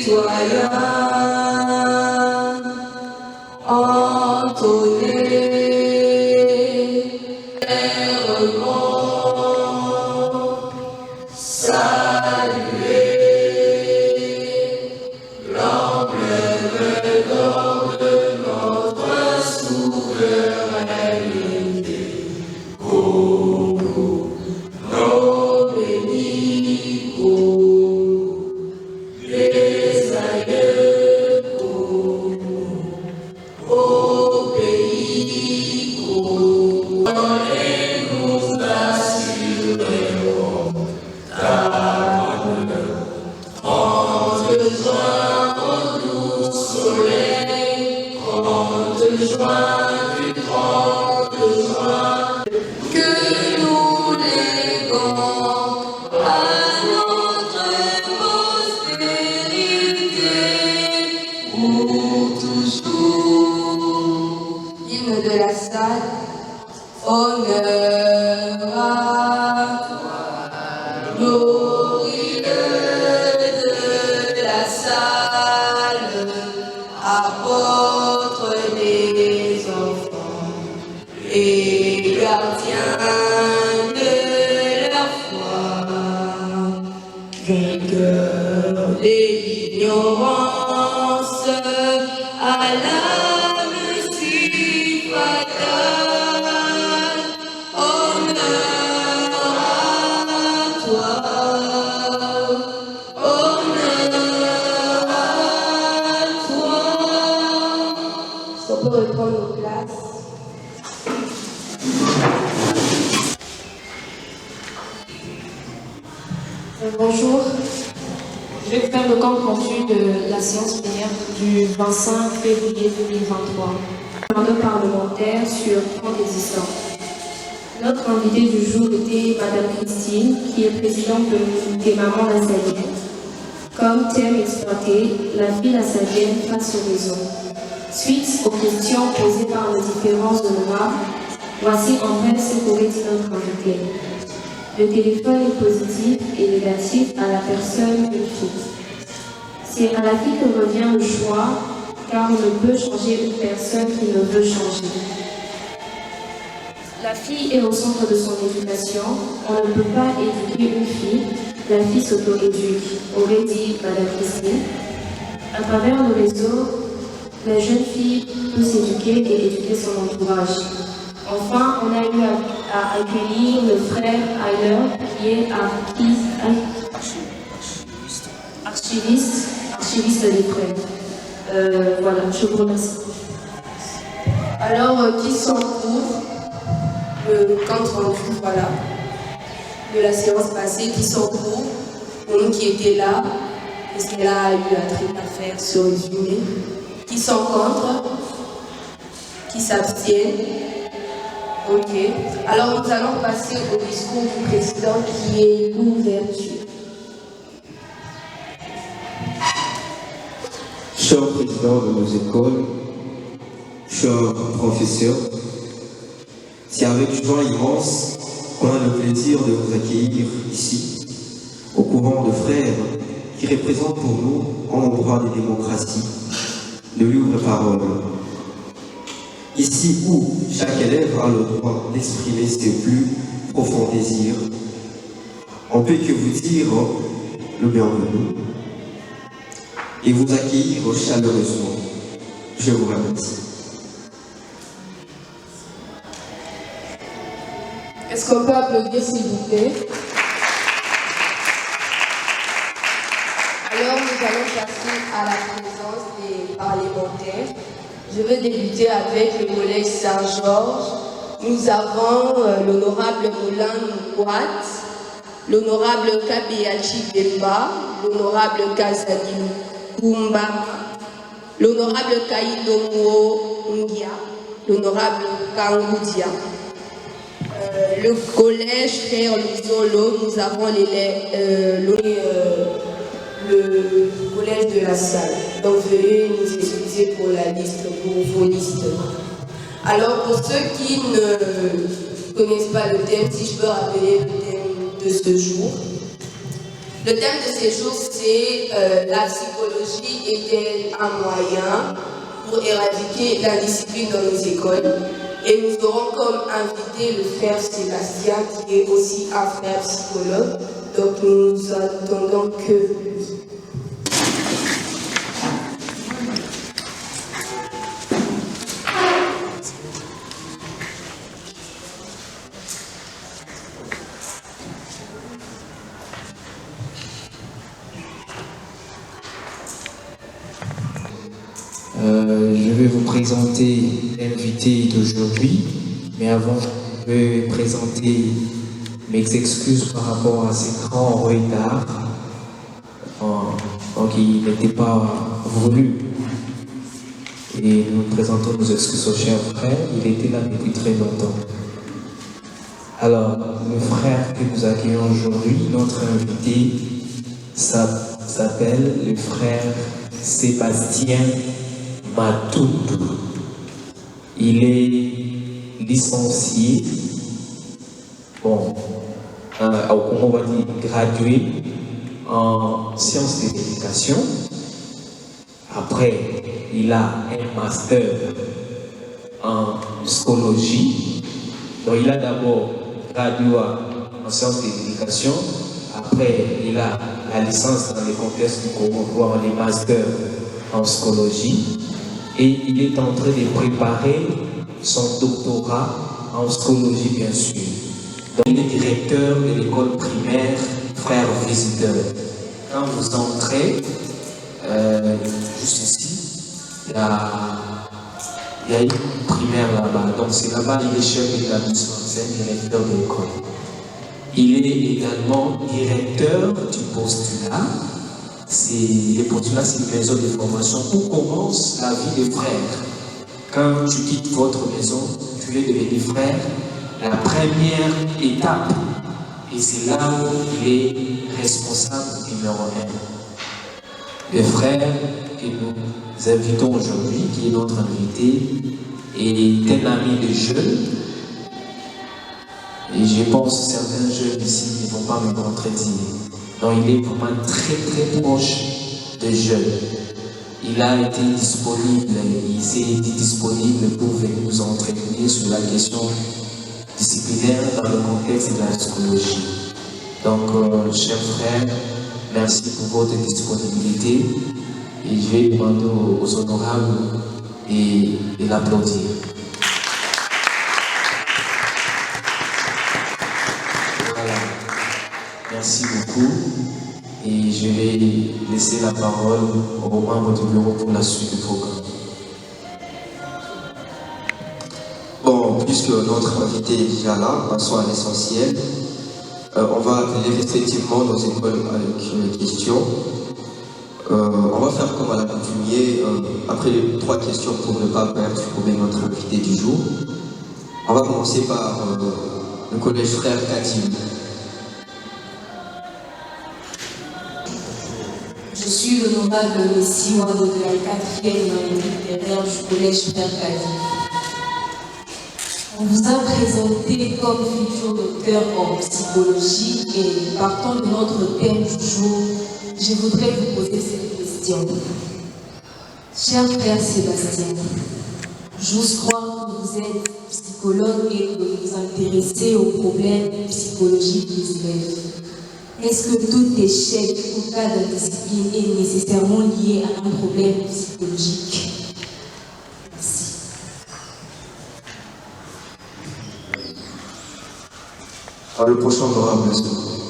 citoyens, entonnez clairement, saluez l'emblème d'or de notre souveraineté. Congo, nos bénis, les aïeux, au pays, et nous assurerons ta bonne. Trente juin au doux soleil, 30 juin du 30 juin, que nous léguons à notre postérité pour toujours. Hymne de la salle, honneur à toi, glorieux de la salle, apôtre des enfants et gardien de la foi, vainqueur de l'ignorance, à l'âme si fatale, honneur à toi, honneur à toi. Est-ce qu'on peut reprendre nos places? Bonjour, je vais faire le compte rendu de la séance plénière du 25 février 2023. Mandat parlementaire sur 30 existants. Notre invitée du jour était Madame Christine, qui est présidente des Mamans Lassadiennes. Comme thème exploité, la fille lassadienne face aux raisons. Suite aux questions posées par les différents honorables, voici en bref ce qu'aurait dit notre invité. Le téléphone est positif et négatif à la personne d'une fille. C'est à la fille que revient le choix, car on ne peut changer une personne qui ne veut changer. La fille est au centre de son éducation. On ne peut pas éduquer une fille, la fille s'auto-éduque, aurait dit Madame Christine. À travers le réseau, la jeune fille peut s'éduquer et éduquer son entourage. Enfin, on a eu à accueillir le frère Ayler, qui est archiviste des frères. Voilà, je vous remercie. Alors, qui s'encourt le compte rendu, voilà, de la séance passée, qui s'encourt, pour nous qui étaient là, parce qu'elle a eu un truc à faire sur le résumé, qui sont contre, qui s'abstiennent. Ok. Alors, nous allons passer au discours du président qui est l'ouverture. Chers présidents de nos écoles, chers professeurs, c'est avec joie immense qu'on a le plaisir de vous accueillir ici, au couvent de frères qui représente pour nous un endroit de démocratie, de libre parole. Ici où chaque élève a le droit d'exprimer ses plus profonds désirs, on peut que vous dire le bienvenu et vous accueillir chaleureusement. Je vous remercie. Est-ce qu'on peut applaudir s'il vous plaît? Alors nous allons passer à la présence des parlementaires. Je vais débuter avec le collège Saint-Georges. Nous avons l'honorable Moulin Mouat, l'honorable Kabeachi Demba, l'honorable Kazadi Kumba, l'honorable Kaidomo Ngia, l'honorable Kangoudia. Le collège Frère Luzolo, nous avons le collège de la salle. Donc veuillez nous excuser pour la liste, pour vos listes. Alors pour ceux qui ne connaissent pas le thème, si je peux rappeler le thème de ce jour. Le thème de ces jours, c'est la psychologie est-elle un moyen pour éradiquer l'indiscipline dans nos écoles. Et nous aurons comme invité le frère Sébastien, qui est aussi un frère psychologue. Donc nous attendons que lui. Je vais vous présenter l'invité d'aujourd'hui, mais avant, je vais présenter mes excuses par rapport à ces grands retards. Donc, il n'était pas voulu. Et nous présentons nos excuses au cher frère, il était là depuis très longtemps. Alors, le frère que nous accueillons aujourd'hui, notre invité, s'appelle le frère Sébastien Matoudou. Il est licencié, on va dire gradué en sciences de l'éducation. Après, il a un master en psychologie. Donc, il a d'abord gradué en sciences de l'éducation. Après, il a la licence dans les contextes du Congo, en les masters en psychologie. Et il est en train de préparer son doctorat en psychologie, bien sûr. Donc, il est directeur de l'école primaire Frères Visiteurs. Quand vous entrez, juste ici, il y a une primaire là-bas. Donc, c'est là-bas, il est chef d'établissement, c'est un directeur de l'école. Il est également directeur du postulat. Les postulats, c'est une maison de formation où commence la vie des frères. Quand tu quittes votre maison, tu es devenu frère, la première étape. Et c'est là où il est responsable numéro 1. Le frère que nous invitons aujourd'hui, qui est notre invité, est un ami de jeunes. Et je pense que certains jeunes ici ne vont pas me contredire. Donc il est vraiment très très proche des jeunes. Il a été disponible, il s'est dit disponible pour venir nous entretenir sur la question disciplinaire dans le contexte de la psychologie. Donc, chers frères, merci pour votre disponibilité et je vais demander aux honorables et l'applaudir. Voilà. Merci beaucoup et je vais laisser la parole aux membres du bureau pour la suite du programme. Bon, puisque notre invité est déjà là, passons à l'essentiel. On va appeler respectivement nos écoles avec une question. On va faire comme à l'accoutumée, après les 3 questions pour ne pas perturber notre invité du jour. On va commencer par le collège Frère Kadim. Je suis l'honorable Messie Wado de la 4e année littéraire du collège Frère Kadim. On vous a présenté comme futur docteur en psychologie et partant de notre thème du jour, je voudrais vous poser cette question. Cher frère Sébastien, j'ose croire que vous êtes psychologue et que vous vous intéressez aux problèmes psychologiques des élèves. Est-ce que tout échec ou cas d'indiscipline est nécessairement lié à un problème psychologique? Merci. Le prochain honorable, s'il vous plaît.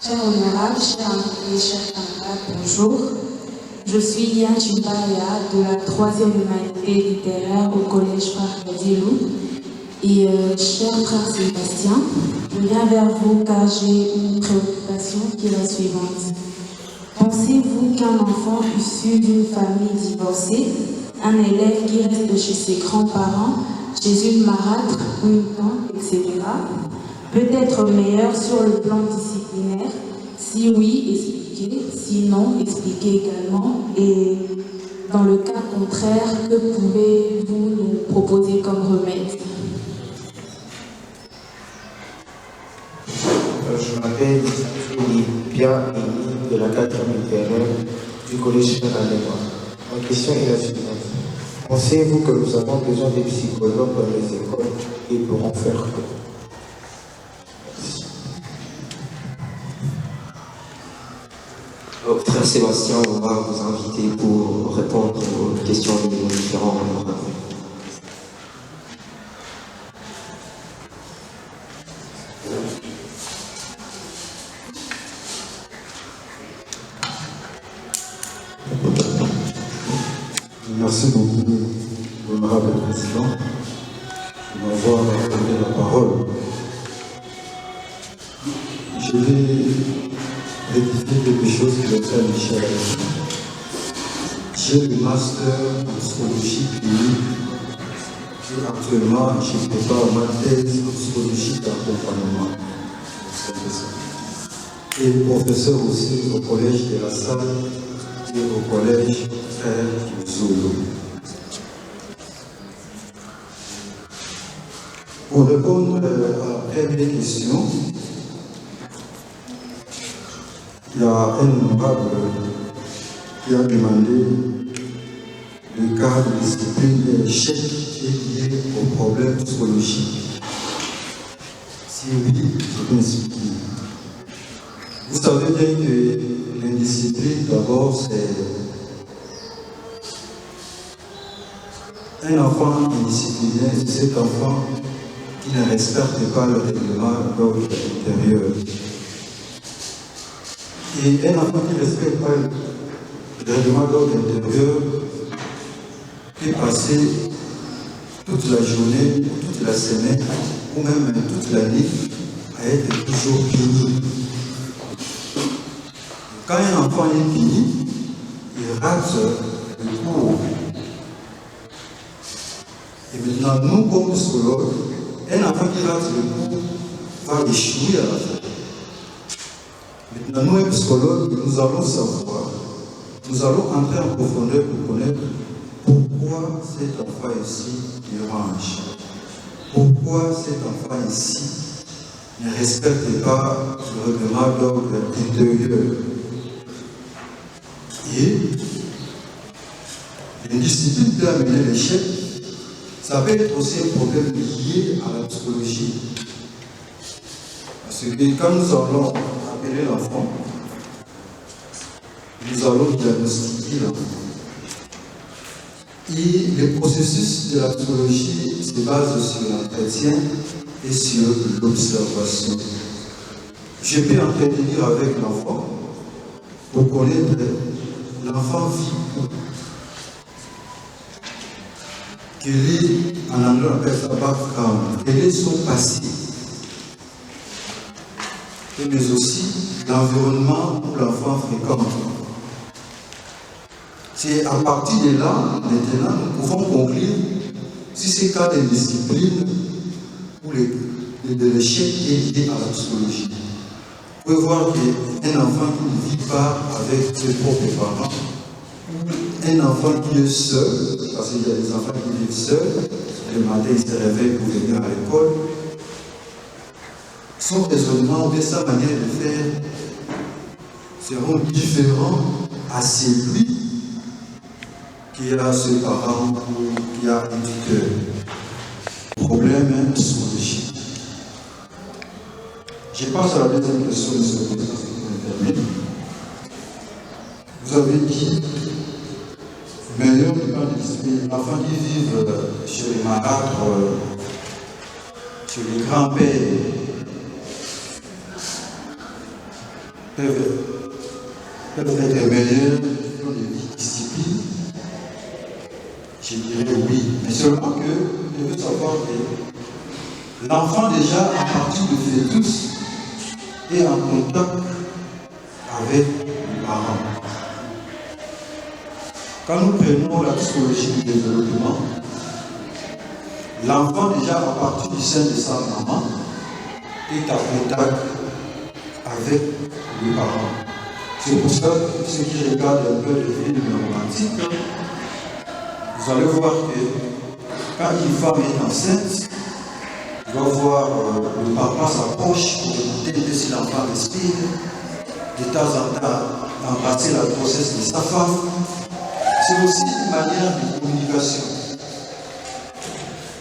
Cher honorable, chers invités, chers camarades, bonjour. Je suis Yann Chimbaya de la 3e humanité littéraire au collège Frère Kadilou. Et cher frère Sébastien, je viens vers vous car j'ai une préoccupation qui est la suivante. Pensez-vous qu'un enfant issu d'une famille divorcée, un élève qui reste chez ses grands-parents, chez une marâtre, une tante, etc., peut être meilleur sur le plan disciplinaire? Si oui, expliquez. Sinon, expliquez également. Et Dans le cas contraire, que pouvez-vous nous proposer comme remède? Je m'appelle Pierre de la 4e littéraire du collège général des Noirs. Ma question est la suivante. Pensez-vous que nous avons besoin des psychologues dans les écoles et pourront faire quoi? Frère Sébastien, on va vous inviter pour répondre aux questions de nos différents membres. Merci beaucoup, honorable président, de m'avoir donné la parole. Je vais rectifier quelque chose que le frère Michel a dit. J'ai le master en psychologie clinique et actuellement je prépare ma thèse en psychologie d'accompagnement. Et professeur aussi au collège de la Salle et au collège Frère Zolo. Pour répondre à la première question, il y a un honorable qui a demandé le cas de discipline et l'échec qui est lié au problème psychologique. Si oui, je peux m'expliquer. Vous savez bien que l'indiscipline, d'abord, c'est un enfant indiscipliné, c'est cet enfant qui ne respecte pas le règlement d'ordre intérieur. Et un enfant qui ne respecte pas le règlement d'ordre intérieur peut passer toute la journée, toute la semaine, ou même toute l'année à être toujours puni. Quand un enfant est puni, il rate le cours. Et maintenant, nous, comme psychologues, un enfant qui rate le cours va échouer à la fin. Maintenant, nous, les psychologues, nous allons savoir, nous allons entrer en profondeur pour connaître pourquoi cet enfant ici dérange. Pourquoi cet enfant ici ne respecte pas le règlement d'ordre intérieur. Et l'indiscipline peut amener l'échec. Ça peut être aussi un problème lié à la psychologie. Parce que quand nous allons appeler l'enfant, nous allons diagnostiquer l'enfant. Et le processus de la psychologie se base sur l'entretien et sur l'observation. Je peux entretenir avec l'enfant pour connaître l'enfant vit où. Quel est, en anglais on appelle ça background, quel est son passé, mais aussi l'environnement où l'enfant fréquente. C'est à partir de là, maintenant, nous pouvons conclure si c'est cas d'indiscipline ou de l'échec est lié à la psychologie. Vous pouvez voir qu'un enfant qui ne vit pas avec ses propres parents, un enfant qui est seul, parce qu'il y a des enfants qui vivent seuls, le matin ils se réveillent pour venir à l'école, son raisonnement et sa manière de faire seront différents à celui qui a ses parents ou qui a un tuteur. Problème psychologique. Je passe à la deuxième question de ce président, si vous me permettez. Vous avez dit meilleur du plan de discipline, afin qu'ils vivent chez les marâtres, chez les grands-pères, peuvent être meilleurs dans les disciplines. Je dirais oui, mais seulement que je veux savoir que l'enfant déjà, à partir du fœtus, est en contact avec les parents. Quand nous prenons la psychologie du développement, l'enfant déjà à partir du sein de sa maman est en contact avec les parents. C'est pour ça que ceux qui regardent un peu les films romantiques vous allez voir que quand une femme est enceinte, il va voir le papa s'approche pour écouter si l'enfant respire, de temps en temps embrasser la grossesse de sa femme. C'est aussi une manière de communication.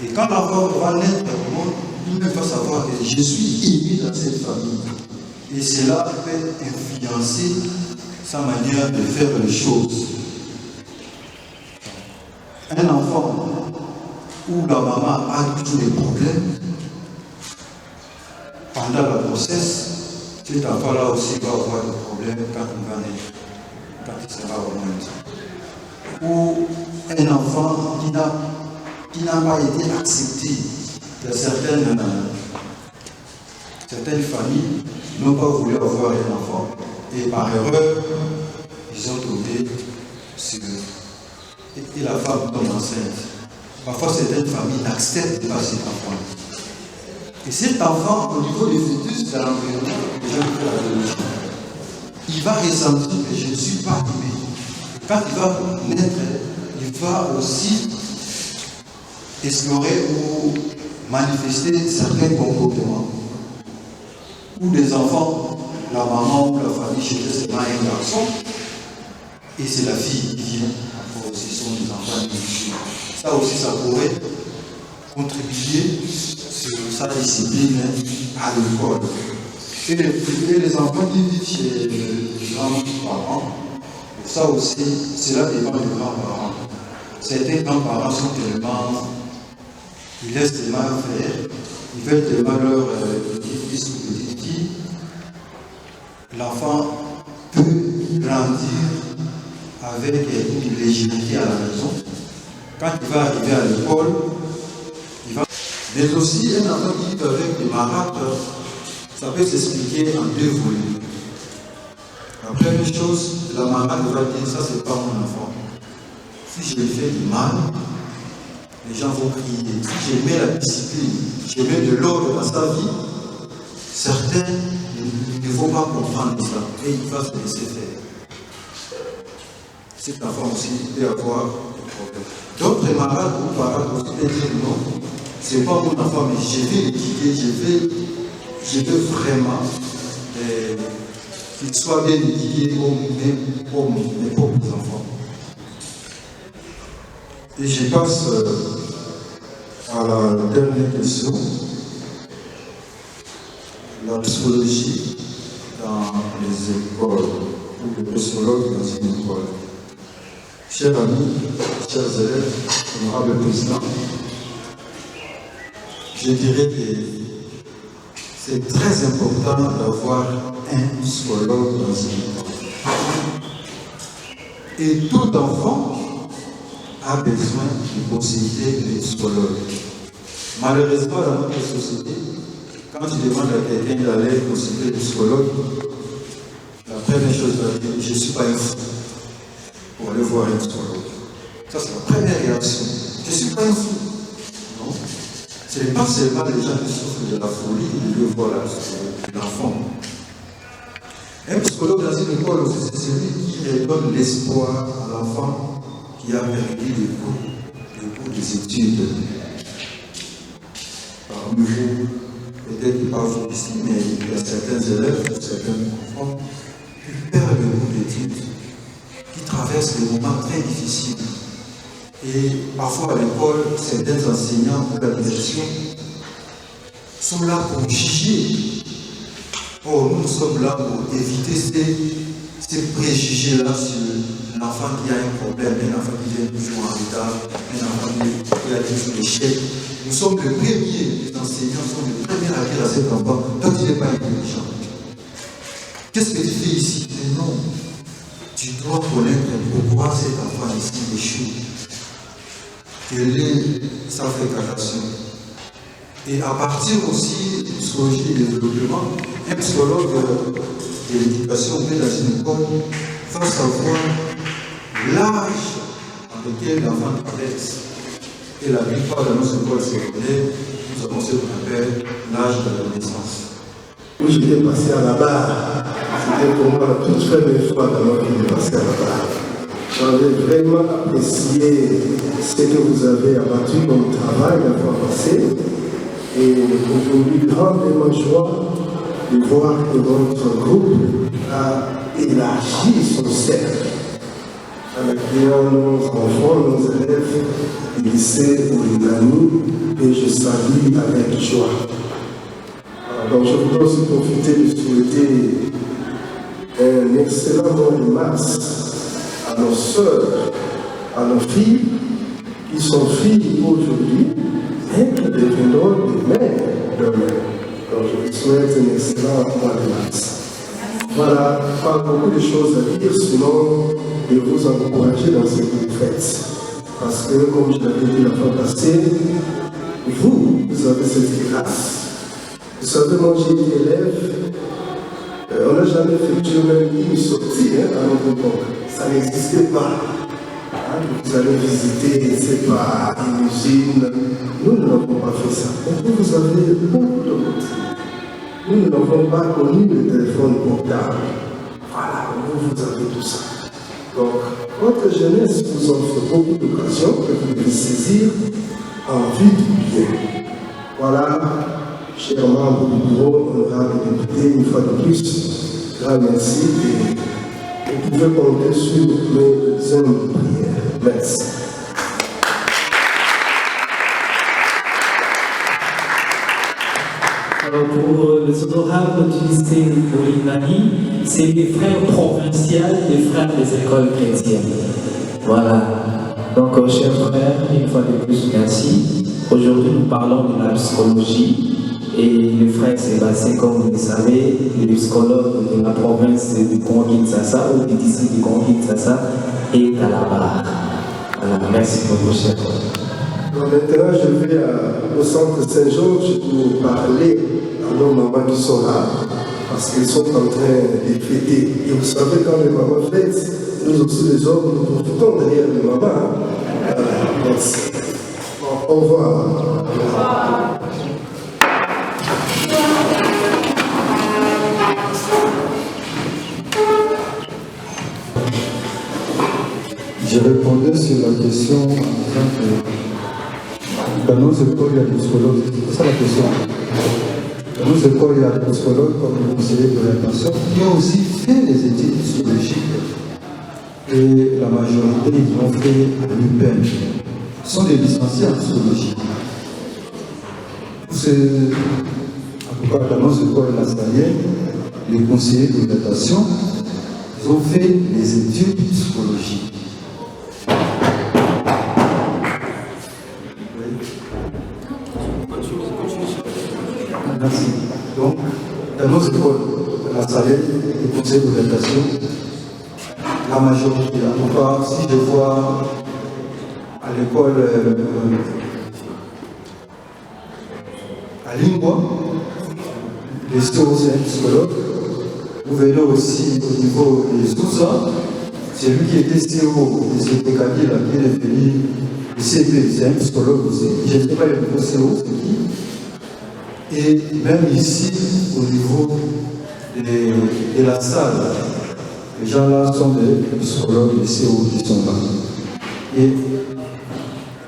Et quand l'enfant va naître au monde, il va savoir que je suis ému dans cette famille. Et cela peut influencer sa manière de faire les choses. Un enfant où la maman a toujours des problèmes pendant la grossesse, cet enfant-là aussi va avoir des problèmes quand il va naître, quand il sera au monde. Ou un enfant qui n'a pas été accepté dans certaines familles n'ont pas voulu avoir un enfant. Et par erreur, ils ont tombé sur eux. Et la femme tombe enceinte. Parfois, certaines familles n'acceptent pas cet enfant. Et cet enfant, au niveau du fœtus, dans l'environnement, déjà fait la biologie, il va ressentir que je ne suis pas aimé. Quand il va naître, il va aussi explorer ou manifester certains comportements. Ou des enfants, la maman ou la famille cherchait seulement un garçon, et c'est la fille qui vient. Ce sont des enfants difficiles. Ça aussi, ça pourrait contribuer sur sa discipline à l'école. Et les enfants qui vivent chez les grands-parents, ça aussi, cela dépend des grands-parents. Certains grands-parents sont tellement, ils laissent tellement faire, ils veulent tellement leur petit-fils ou petite-fille. L'enfant peut grandir avec une légèreté à la maison. Quand il va arriver à l'école, il va... Mais aussi, un enfant qui vit avec des marâtres, ça peut s'expliquer en deux volets. La première chose, la marâtre va dire, ça c'est pas mon enfant. Si je lui fais du mal, les gens vont crier. Si je mets la discipline, je mets de l'ordre dans sa vie, certains ne vont pas comprendre ça et il va se laisser faire. Cet enfant aussi peut avoir des problèmes. D'autres marades ou parades aussi peuvent dire non, c'est pas mon enfant, mais je vais l'éduquer, je veux vraiment qu'il soit bien éduqué comme mes propres enfants. Et je passe à la dernière question. La psychologie dans les écoles, ou le psychologue dans une école. Chers amis, chers élèves, honorable président, je dirais que c'est très important d'avoir un psychologue dans une école. Et tout enfant a besoin de posséder des psychologues. Malheureusement, dans notre société, quand tu demandes à quelqu'un d'aller consulter le psychologue, la première chose qu'il va dire, je ne suis pas un fou pour aller voir un psychologue. Ça, c'est la première réaction. Je ne suis pas un fou. Non. Ce n'est pas seulement les gens qui souffrent de la folie qui veulent voir l'enfant. Un psychologue dans une école, c'est celui qui redonne l'espoir à l'enfant qui a perdu les cours des études. Parmi vous, peut-être pas vous ici, mais il y a certains élèves, certains enfants qui perdent le cours d'études, qui traversent des moments très difficiles. Et parfois à l'école, certains enseignants ou la direction sont là pour juger. Or, nous sommes là pour éviter ces préjugés-là sur l'enfant qui a un problème, un enfant qui vient toujours en retard, un enfant qui a toujours l'échec. Nous sommes les premiers, les enseignants sont les premiers à dire à cet enfant, toi tu n'es pas intelligent. Qu'est-ce que tu fais ici? Mais non, tu dois connaître pourquoi cet enfant ici échoue. Quelle est sa fréquentation? Et à partir aussi de psychologie et de développement, un psychologue de l'éducation dans une école va savoir l'âge dans lequel l'enfant traverse. Et la plupart de nos écoles secondaires, nous avons ce qu'on appelle l'âge de la naissance. Où j'étais passé à la barre, c'était pour moi la toute première fois dans notre vie de passer à la barre. J'avais vraiment apprécié ce que vous avez abattu comme travail la fois passée. Et aujourd'hui, grandement joie de voir que votre groupe a élargi son cercle en accueillant nos enfants, nos élèves du lycée Oulinani, et je salue avec joie. Donc je voudrais aussi profiter de souhaiter un excellent mois de mars à nos sœurs, à nos filles, qui sont filles aujourd'hui, mais qui deviendront des mères demain. Donc je vous souhaite un excellent mois de mars. Voilà, pas beaucoup de choses à dire, sinon de vous encourager dans ce que vous faites. Parce que, comme je l'avais dit la fois passée, vous avez cette grâce. Vous savez, moi j'ai été élève, on n'a jamais effectué même une sortie à notre époque. Ça n'existait pas. Vous allez visiter, je ne sais pas, une usine. Nous n'avons pas fait ça. Donc vous avez beaucoup de motifs. Nous n'avons pas connu le téléphone portable. Voilà, vous avez tout ça. Donc, votre jeunesse vous offre beaucoup d'occasions que vous devez saisir en vue du bien. Voilà, chers membres du bureau, honorables députés, une fois de plus, grand merci et vous pouvez compter sur mes hommes de prière. Merci. Alors pour les honorables du lycée Oulinani, c'est des frères provinciaux, des frères des écoles chrétiennes. Voilà. Donc, chers frères, une fois de plus, merci. Aujourd'hui, nous parlons de la psychologie. Et le frère Sébastien, comme vous le savez, le psychologue de la province du Congo-Kinshasa, ou d'ici du Congo-Kinshasa, est à la barre. Voilà. Merci beaucoup, chers frères. Maintenant, je vais au centre Saint-Georges pour parler à nos mamans qui sont là, parce qu'elles sont en train de fêter. Et vous savez, quand les mamans fêtent, nous aussi les hommes, nous profitons derrière les mamans. Merci. Au revoir. Je répondais sur la question en disant que dans nos écoles, il y a des psychologues. C'est ça la question. Dans nos écoles, il y a des psychologues comme le conseiller d'orientation qui ont aussi fait des études psychologiques. Et la majorité, ils ont fait à l'UPEN. Ce sont des licenciés en psychologie. En tout cas, dans nos écoles nationales, les conseillers d'orientation, ils ont fait des études psychologiques. Merci. Donc, dans nos écoles nationales, les conseillers d'orientation, la majorité, en tout cas, si je vois à l'école à Lingua, les COCM psychologues, vous verrez aussi au niveau des Sousa, c'est lui qui était CO des EPKD, il a bien défini le CP, c'est un psychologue aussi. Je ne sais pas le niveau CO, c'est qui. Et même ici, au niveau de la salle, les gens là sont des psychologues, des CO qui sont là. Et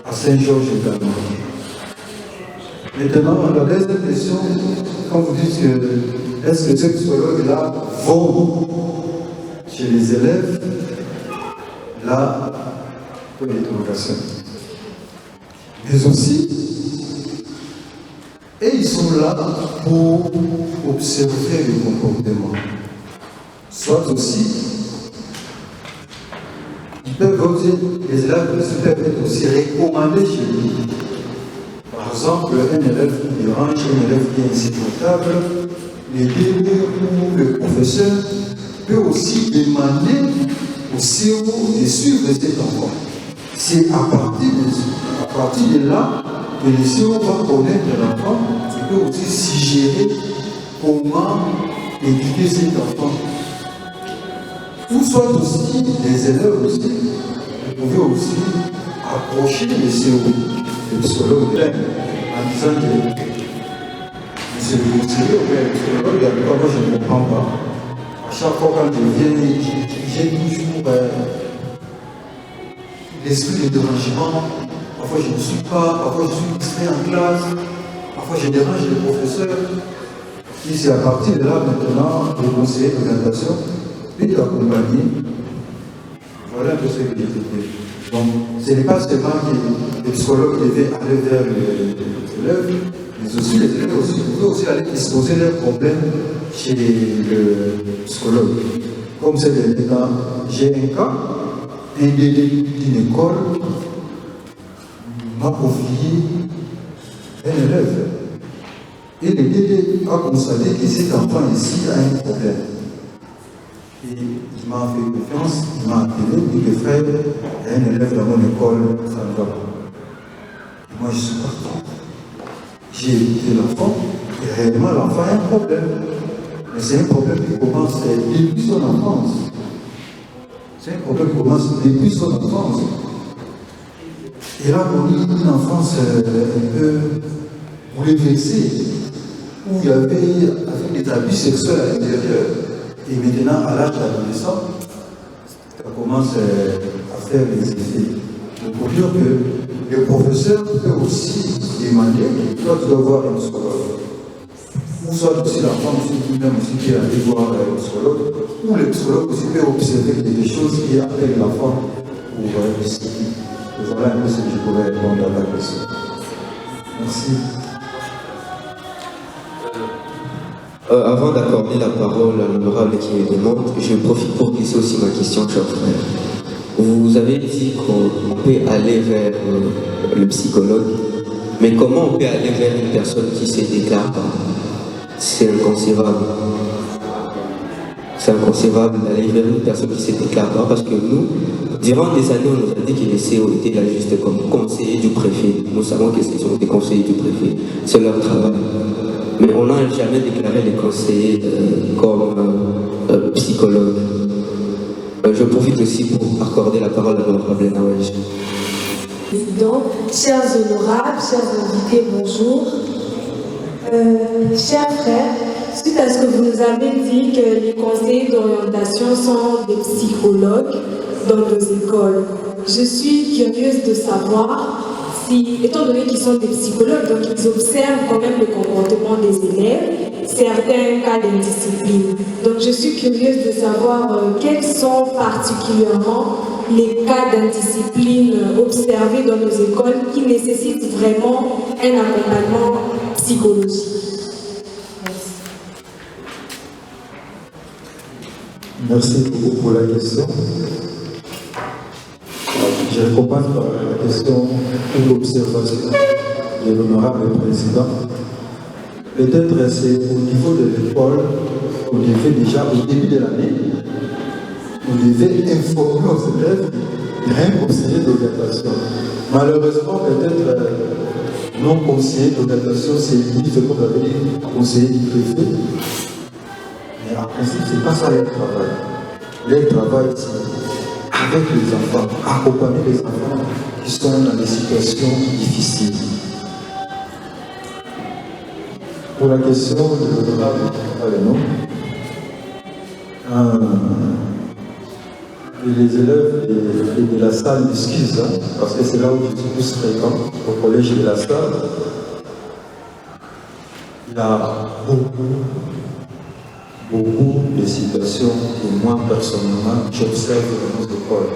à Saint-Georges également. Maintenant, la deuxième question, quand vous dites que est-ce que ces psychologues-là vont chez les élèves, là, pour l'interrogation. Mais aussi, et ils sont là pour observer le comportement. Soit aussi, ils peuvent aussi, les élèves peuvent être aussi recommandés chez lui. Par exemple, un élève qui dérange, un élève qui est insupportable, l'aider ou le professeur peut aussi demander au CO de suivre cet enfant. C'est à partir de là que le CO va connaître l'enfant et peut aussi suggérer comment éduquer cet enfant. Ou soit aussi des élèves aussi, vous pouvez aussi approcher le CO, le psychologue en disant que c'est le psychologue, le psychologue, moi je ne comprends pas. À chaque fois quand je viens, j'ai toujours l'esprit de dérangement. Parfois je ne suis pas, parfois je suis distrait en classe, parfois je dérange les professeurs. Et c'est à partir de là maintenant, le conseiller d'orientation peut t'accompagner. Voilà un peu ce que j'ai fait. Donc, ce n'est pas seulement que les psychologues devaient aller vers les élèves, mais aussi les élèves pouvaient aussi aller exposer leurs problèmes chez le psychologue. Comme c'est maintenant, j'ai un cas, un DD d'une école m'a confié un élève. Et le DD a constaté que cet enfant ici a un problème. Et il m'a fait confiance, il m'a appelé, il dit que frère, il y a un élève dans mon école, ça ne va pas. Et moi je suis parti. J'ai écouté l'enfant, et réellement l'enfant a un problème. Mais c'est un problème qui commence depuis son enfance. C'est un problème qui commence depuis son enfance. Il a connu une enfance un peu bouleversée, où il y avait des abus sexuels à l'intérieur. Et maintenant, à l'âge d'adolescent, ça commence à faire des effets. Donc, pour dire que le professeur peut aussi demander, toi tu dois voir un psychologue. Ou soit aussi la femme aussi, même aussi qui est allée voir un psychologue, ou le psychologue aussi peut observer des choses qui appellent l'enfant pour discuter. Voilà un peu ce que je pourrais répondre à ta question. Merci. Avant d'accorder la parole à l'honorable qui me demande, je profite pour glisser aussi ma question, cher frère. Vous avez dit qu'on peut aller vers le psychologue, mais comment on peut aller vers une personne qui ne se déclare pas? C'est inconcevable. C'est inconcevable d'aller vers une personne qui ne se déclare pas, parce que nous, durant des années, on nous a dit que les CO étaient là juste comme conseillers du préfet. Nous savons qu'ils sont des conseillers du préfet. C'est leur travail. Mais on n'a jamais déclaré les conseillers comme psychologues. Je profite aussi pour accorder la parole à l'honorable Nawaj. Président, chers honorables, chers invités, bonjour. Chers frères, suite à ce que vous nous avez dit que les conseillers d'orientation sont des psychologues dans nos écoles, je suis curieuse de savoir si, étant donné qu'ils sont des psychologues, donc ils observent quand même le comportement des élèves, certains cas d'indiscipline. Donc je suis curieuse de savoir quels sont particulièrement les cas d'indiscipline observés dans nos écoles qui nécessitent vraiment un accompagnement psychologique. Merci beaucoup pour la question. Je réponds par la question ou l'observation de l'honorable président. Peut-être c'est au niveau de l'école, on devait déjà au début de l'année, on devait informer aux élèves d'un conseiller d'orientation. Malheureusement, peut-être non conseiller d'orientation, c'est lui, comme vous avez dit, conseiller du préfet. Mais en principe, ce n'est pas ça leur travail. Leur travail, c'est avec les enfants, accompagner les enfants qui sont dans des situations difficiles. Pour la question de l'honorable les élèves de la salle d'excuse, parce que c'est là où je suis plus fréquent, au collège de la salle, il y a beaucoup de situations que moi personnellement j'observe dans nos écoles.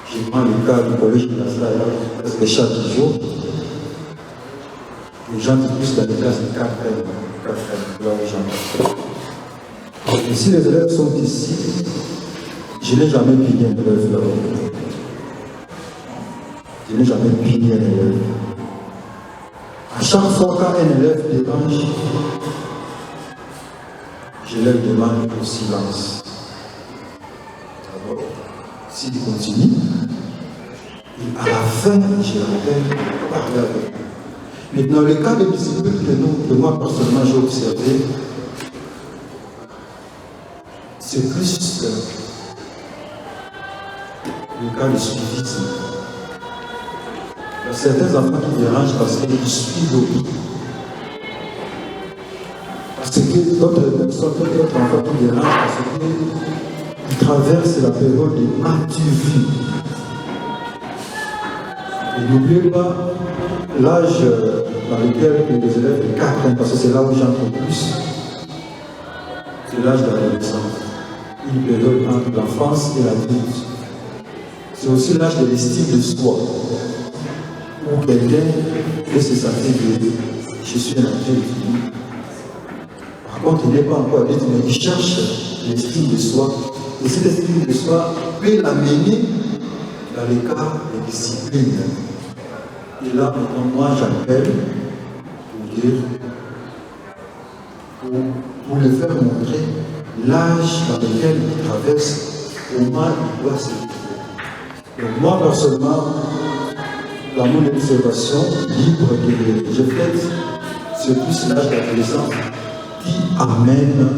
Je prends le cas du collège de la salle, presque chaque jour. Les gens qui poussent dans les classes de 4e, là où j'en ai. Et si les élèves sont ici, je n'ai jamais pigné un élève là-bas. Je n'ai jamais pigné un élève. À chaque fois qu'un élève dérange, je leur demande le silence. D'abord, s'il continue, et à la fin, je rappelle, parler avec lui. Maintenant, le cas de discipline que moi personnellement j'ai observé, c'est plus le cas de suivisme. Il y a certains enfants qui dérangent parce qu'ils suivent l'autre. Parce que d'autres personnes, d'autres enfants qui dérangent parce qu'ils traversent la période de maturité. Et n'oubliez pas l'âge dans lequel les élèves de 4 ans, parce que c'est là où j'en trouve plus, c'est l'âge de l'adolescence. Une période entre l'enfance et l'adulte. C'est aussi l'âge de l'estime de soi, où quelqu'un peut se sentir que je suis un adulte. Par contre, il n'est pas encore adulte, mais il cherche l'estime de soi. Et cette estime de soi peut l'amener dans les cas de discipline. Et là, moi, j'appelle pour dire, pour le faire montrer l'âge dans lequel il traverse, comment il doit se faire. Donc moi, personnellement, dans mon observation libre que je fais, c'est plus l'âge d'adolescence qui amène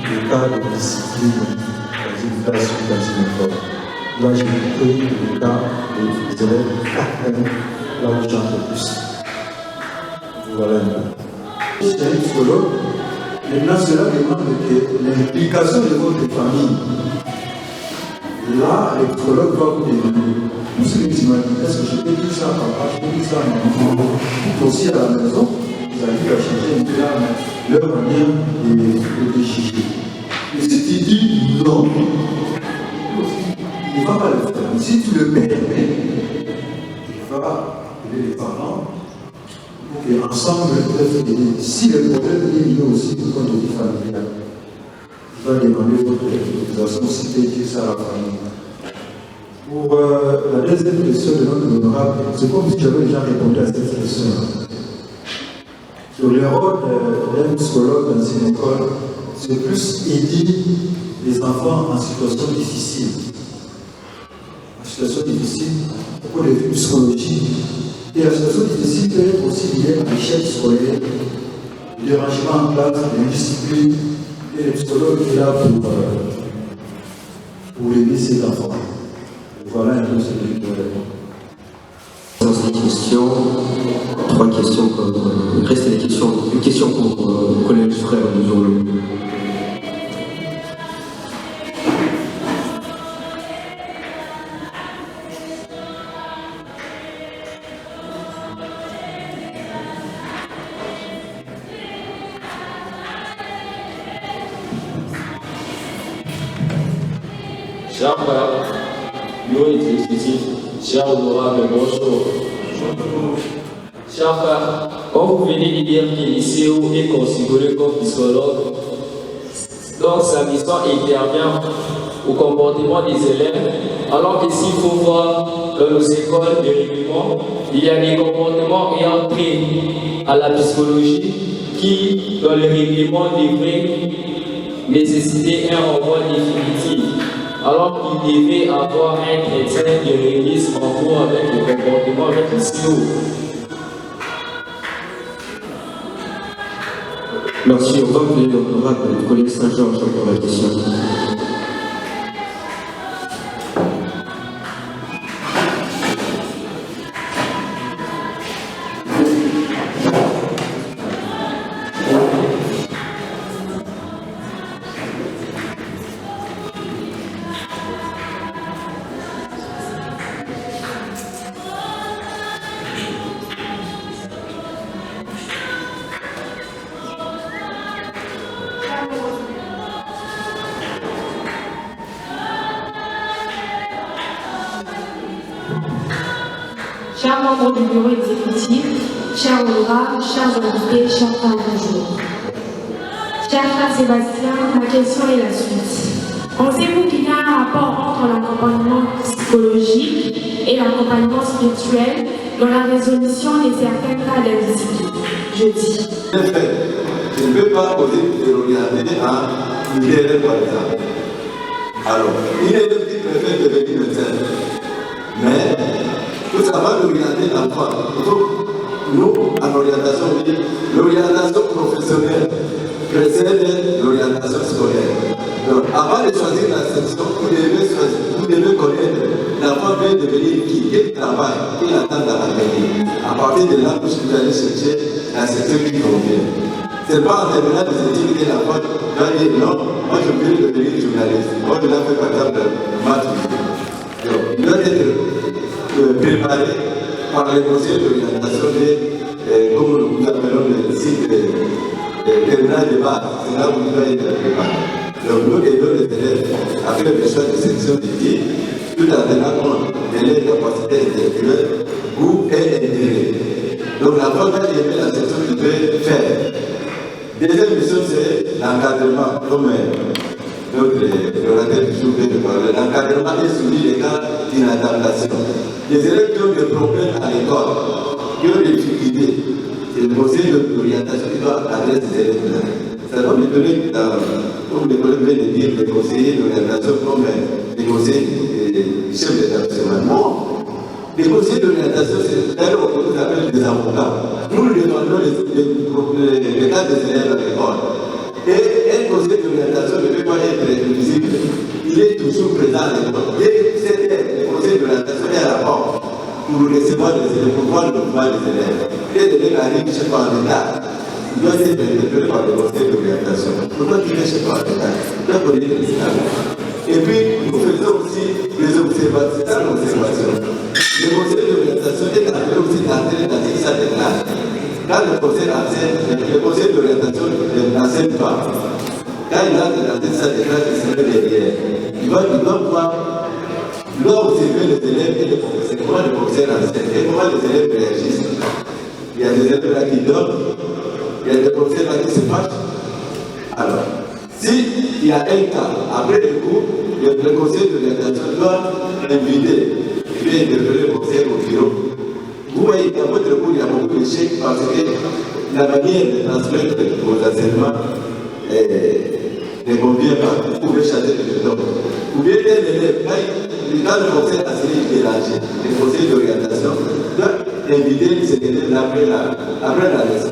le cas de discipline dans une classe ou dans une école. Là, j'ai pris le cas des élèves là où j'en ai plus. Voilà un peu. Je suis un psychologue. Maintenant, cela demande que l'implication de votre famille. Là, le psychologue va vous demander, monsieur le psychologue, est-ce que je peux dire ça à papa, je peux dire ça à maman, tout aussi à la maison, vous avez à changer un peu leur manière de juger. Et si tu dis non, il ne va pas le faire. Mais si tu le permets, il va appeler les parents pour qu'ensemble, ils peuvent aider. Si le problème est lié aussi au compte de vie familiale, il va demander votre autorisation si tu dis ça à la famille. Pour la deuxième question de notre honorable, c'est comme si j'avais déjà répondu à cette question. Sur le rôle d'un psychologue dans une école, c'est plus aider les enfants en situation difficile. En situation difficile, au point de vue psychologique. Et la situation difficile peut être aussi liée à l'échec scolaire, le dérangement en classe, l'indiscipline. Et le psychologue est là pour aider ces enfants. Voilà un peu ce que je peux répondre. Dans ces questions, 3 questions comme il reste des questions. Une question pour le collège frère de Zolo. Chers frères, nous électricité, chers honorables, bonjour. Chers frères, quand vous venez de dire que l'ICO est considéré comme psychologue, donc sa mission intervient au comportement des élèves, alors que s'il faut voir dans nos écoles de règlement, il y a des comportements ayant trait à la psychologie qui, dans le règlement, devraient nécessiter un renvoi définitif, alors qu'il devait avoir un traitement de réalisme en cours avec le comportement avec le CEO. Merci, on va appeler l'honorable du collège Saint-Georges pour la question. Chers membres du bureau exécutif, chers honorables, chers invités, chers parents, bonjour. Cher frère Sébastien, ma question est la suite. Pensez-vous qu'il y a un rapport entre l'accompagnement psychologique et l'accompagnement spirituel dans la résolution de certains cas d'indiscipline? Je dis. Je ne peux pas poser de regarder à une élève par exemple. Alors, une élève qui préfère devenir médecin, mais pour savoir l'orienter l'enfant, nous, en orientation, l'orientation professionnelle précède l'orientation scolaire. Donc, avant de choisir la section, vous devez connaître l'enfant veut devenir qui, quel travail il attend dans l'avenir. À partir de là, vous allez chercher la section qui convient. Ce n'est pas en terminant des études que l'enfant va dire non, moi je veux devenir journaliste. Moi je l'ai fait par exemple maths. Il doit être préparé par les conseils d'orientation comme nous appelons le site terminal de base, c'est là où il doit être préparé. Donc nous aidons les élèves à faire des choix de section dédiée, tout en tenant compte de leurs capacités intellectuelles, goût et intérêt. Donc la première est la section qui peut faire. Deuxième mission, c'est l'encadrement, comme l'orateur du jour vient de parler. L'encadrement est soumis les cas d'inadaptation. Les élèves qui ont des problèmes à l'école, qui ont des difficultés, c'est le conseil d'orientation qui doit adresser ces élèves-là. Ça doit m'étonner, comme les collègues viennent de dire, les conseillers d'orientation comme les conseillers chefs d'établissement. Non! Les conseillers d'orientation, c'est d'ailleurs on nous appelle des avocats. Nous nous demandons les cas des élèves à l'école. Et un conseiller d'orientation ne peut pas être invisible. Il est toujours présent à l'école. Et c'est le conseiller d'orientation est à la porte pour recevoir les élèves, pour voir le mouvement des élèves. Les élèves arrivent chez toi en retard. Il doit être interpellé par le conseil d'orientation. Pourquoi tu viens chez toi en retard? Tu dois connaître les élèves. Et puis, nous faisons aussi les observations. C'est l'observation. Le conseil d'orientation est appelé aussi d'entrer dans une salle de classe. Quand le conseil d'orientation n'enseigne pas, quand il entre dans une salle de classe, il se met derrière. Il doit voir, il doit observer les élèves et les professeurs. Comment le professeur enseigne et comment les élèves réagissent. Il y a des élèves là qui dorment, il y a des professeurs là qui se fâchent. Alors, s'il y a un cas, après le cours, le conseil d'orientation doit inviter. Il vient interpeller le professeur au bureau. Vous voyez qu'à votre cours, il y a beaucoup d'échecs parce que la manière de transmettre vos enseignements ne convient pas. Vous pouvez changer de méthode. Ou bien un élève, quand le professeur enseigne dérangé, le conseil d'orientation doit inviter ces élèves après la leçon.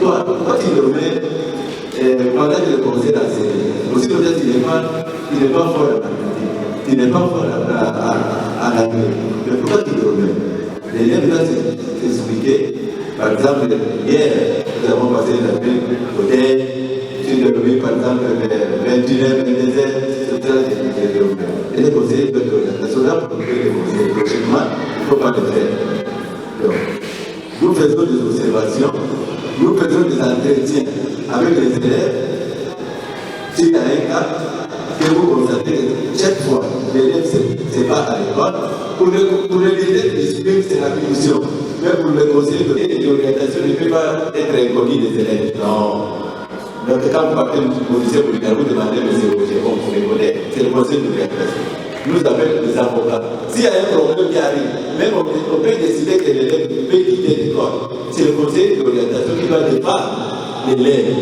Toi, tu le mets pendant que le conseil enseigne. Aussi, peut-être qu'il n'est pas fort à l'anglais. Il n'est pas fort à l'anglais. Mais pourquoi tu le mets? L'élève doit s'expliquer. Par exemple, hier, nous avons passé la nuit au DEL. Tu le mets par exemple vers 21h, 22h, c'est très difficile. Et les conseillers doivent l'orientation là pour les conseillers. Prochainement, il ne faut pas le faire. Donc, nous faisons des observations, nous faisons des entretiens avec les élèves. Si tu as un cas, que vous constatez chaque fois l'élève ne s'est pas à l'école, pour éviter de discipline, c'est la punition. Mais pour le conseil d'orientation, il ne peut pas être inconnu des élèves. Non. Donc quand vous partez au lycée politique, vous demandez monsieur Roger, bon, vous répondez, c'est le conseil d'orientation. Nous appelons les avocats. S'il y a un problème qui arrive, même on peut décider que l'élève peut quitter l'école. C'est le conseil d'orientation qui va défendre l'élève.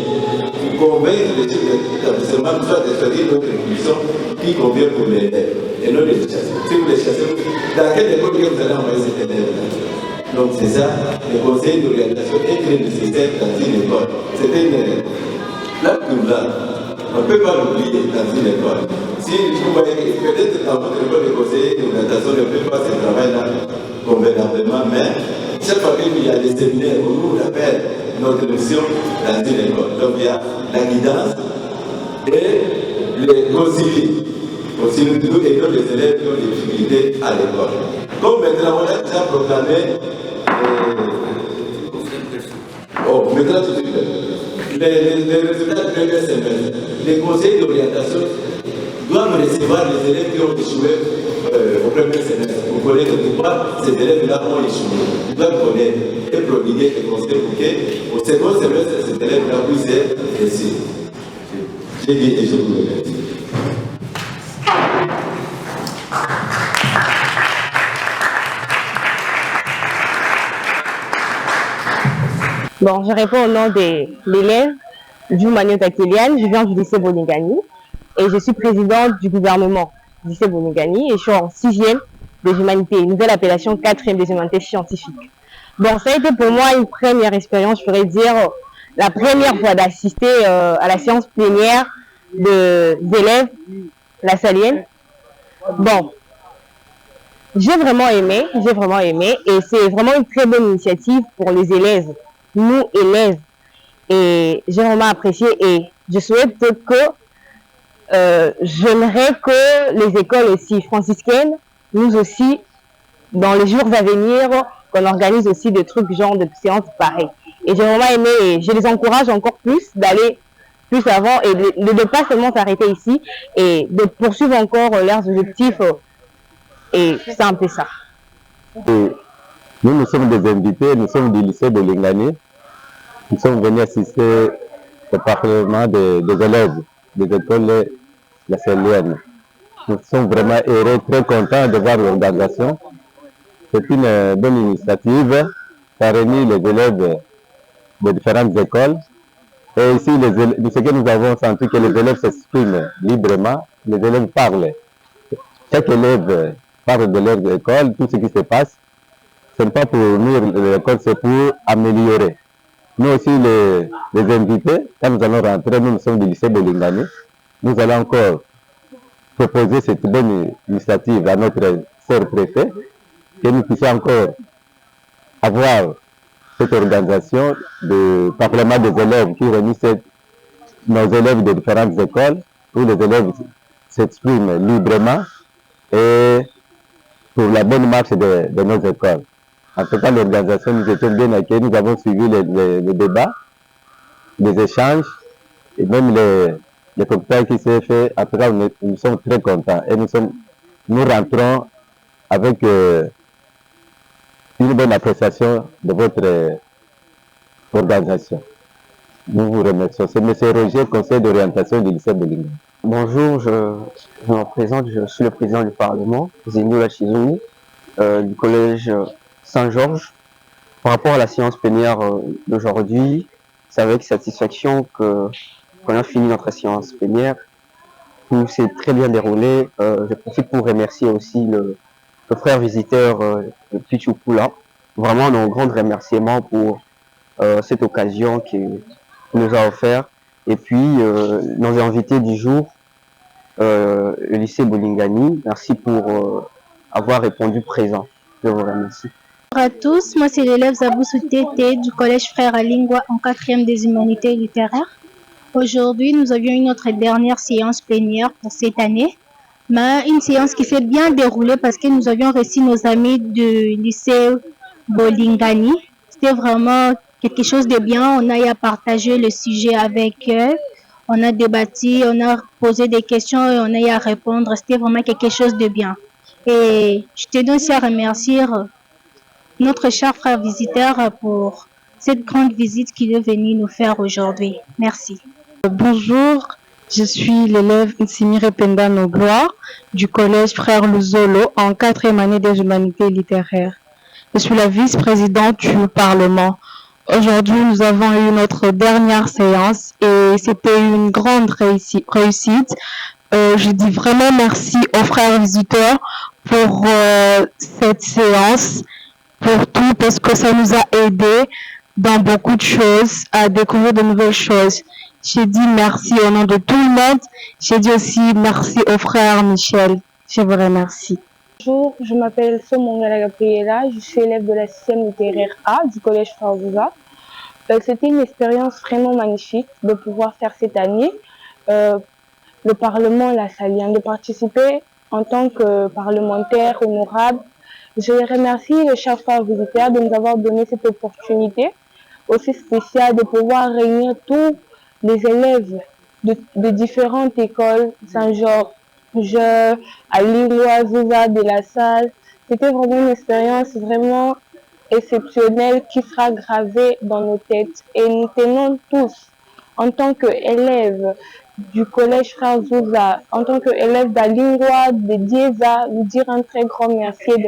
Convaincre les chefs d'établissement, soit de choisir notre mission qui convient pour l'élève et non les chasser. Si vous les chassez, dans quelle école vous allez envoyer cet élève-là? Donc c'est ça, le conseil d'orientation est très nécessaire dans une école. C'est une là, on ne peut pas l'oublier dans une école. Si vous voyez que peut-être dans votre école de conseiller d'orientation ne peut pas ce travail-là convenablement, mais chaque fois qu'il y a des séminaires où nous appelle notre mission dans une école. Donc il y a la guidance et les concilies. Aussi nous aidons les élèves qui ont des difficultés à l'école. Comme maintenant on a déjà proclamé maintenant tout de suite. Les résultats du premier semestre, les conseils d'orientation doivent recevoir les élèves qui ont échoué au premier semestre. Vous connaissez pourquoi ces élèves-là ont échoué. Ils doivent connaître et prodiguer des conseils pour qu'au second semestre, ces élèves-là puissent réussir. J'ai dit et je vous remercie. Bon, je réponds au nom de l'élève Jumani Takelian. Je viens du lycée Bonigani et je suis présidente du gouvernement du lycée Bonigani et je suis en 6e des humanités, nouvelle appellation 4e des humanités scientifiques. Bon, ça a été pour moi une première expérience, je pourrais dire, la première fois d'assister à la séance plénière d'élèves, la salienne. Bon, j'ai vraiment aimé et c'est vraiment une très bonne initiative pour les élèves. Nous, élèves, et j'ai vraiment apprécié et je souhaite que j'aimerais que les écoles aussi franciscaines, nous aussi, dans les jours à venir, qu'on organise aussi des trucs genre de séances pareilles. Et j'ai vraiment aimé et je les encourage encore plus d'aller plus avant et de ne pas seulement s'arrêter ici et de poursuivre encore leurs objectifs. Et c'est un peu ça. Et nous sommes des invités, nous sommes du lycée de Lingani. Nous sommes venus assister au parlement des élèves des écoles lasalliennes. Nous sommes vraiment heureux, très contents de voir l'organisation. C'est une bonne initiative. Ça réunit les élèves de différentes écoles. Et ici, ce que nous avons senti, que les élèves s'expriment librement, les élèves parlent. Chaque élève parle de leur école, tout ce qui se passe. Ce n'est pas pour nuire l'école, c'est pour améliorer. Nous aussi, les invités, quand nous allons rentrer, nous sommes du lycée de Lingani, nous allons encore proposer cette bonne initiative à notre sœur préfet, que nous puissions encore avoir cette organisation de parlement des élèves qui réunit nos élèves de différentes écoles, où les élèves s'expriment librement et pour la bonne marche de nos écoles. En tout cas, l'organisation nous était bien accueillie. Nous avons suivi les débats, les échanges et même les cocktails qui s'est fait. En tout cas, nous sommes très contents et nous rentrons avec une bonne appréciation de votre organisation. Nous vous remercions. C'est M. Roger, conseiller d'orientation du lycée de Lingani. Bonjour, je me présente, je suis le président du Parlement, Zenoula Chizouni, du collège Saint-Georges. Par rapport à la séance plénière d'aujourd'hui, c'est avec satisfaction qu'on a fini notre séance plénière. Tout s'est très bien déroulé. Je profite pour remercier aussi le frère visiteur Pichukula. Vraiment, nos grands remerciements pour cette occasion qu'il nous a offert. Et puis, nos invités du jour, le lycée Bolingani, merci pour avoir répondu présent. Je vous remercie. Bonjour à tous, moi c'est l'élève Zaboussou Tété du collège Frère Lingua en 4e des humanités littéraires. Aujourd'hui, nous avions eu notre dernière séance plénière pour cette année, mais une séance qui s'est bien déroulée parce que nous avions reçu nos amis du lycée Bolingani. C'était vraiment quelque chose de bien, on a eu à partager le sujet avec eux, on a débattu, on a posé des questions et on a eu à répondre, c'était vraiment quelque chose de bien. Et je tenais aussi à remercier notre cher frère visiteur pour cette grande visite qu'il est venu nous faire aujourd'hui. Merci. Bonjour, je suis l'élève Nsimire Penda Nogloire du collège Frère Luzolo en 4e année des humanités littéraires. Je suis la vice-présidente du Parlement. Aujourd'hui, nous avons eu notre dernière séance et c'était une grande réussite. Je dis vraiment merci aux frères visiteurs pour cette séance, pour tout, parce que ça nous a aidé dans beaucoup de choses, à découvrir de nouvelles choses. J'ai dit merci au nom de tout le monde. J'ai dit aussi merci au frère Michel. Je vous remercie. Bonjour, je m'appelle Somongala Gabriela, je suis élève de la 6e littéraire A du collège Frère Zouza. C'était une expérience vraiment magnifique de pouvoir faire cette année le Parlement lasalien, de participer en tant que parlementaire honorable. Je remercie le cher frère visiteur de nous avoir donné cette opportunité aussi spéciale de pouvoir réunir tous les élèves de différentes écoles, Saint-Georges, Alingua, Zouza, de la Salle. C'était vraiment une expérience vraiment exceptionnelle qui sera gravée dans nos têtes. Et nous tenons tous, en tant qu'élèves du collège Frère Zouza, en tant qu'élèves d'Alingua, de Dieza, vous dire un très grand merci et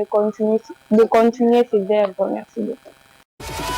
de continuer ces œuvres. Merci beaucoup.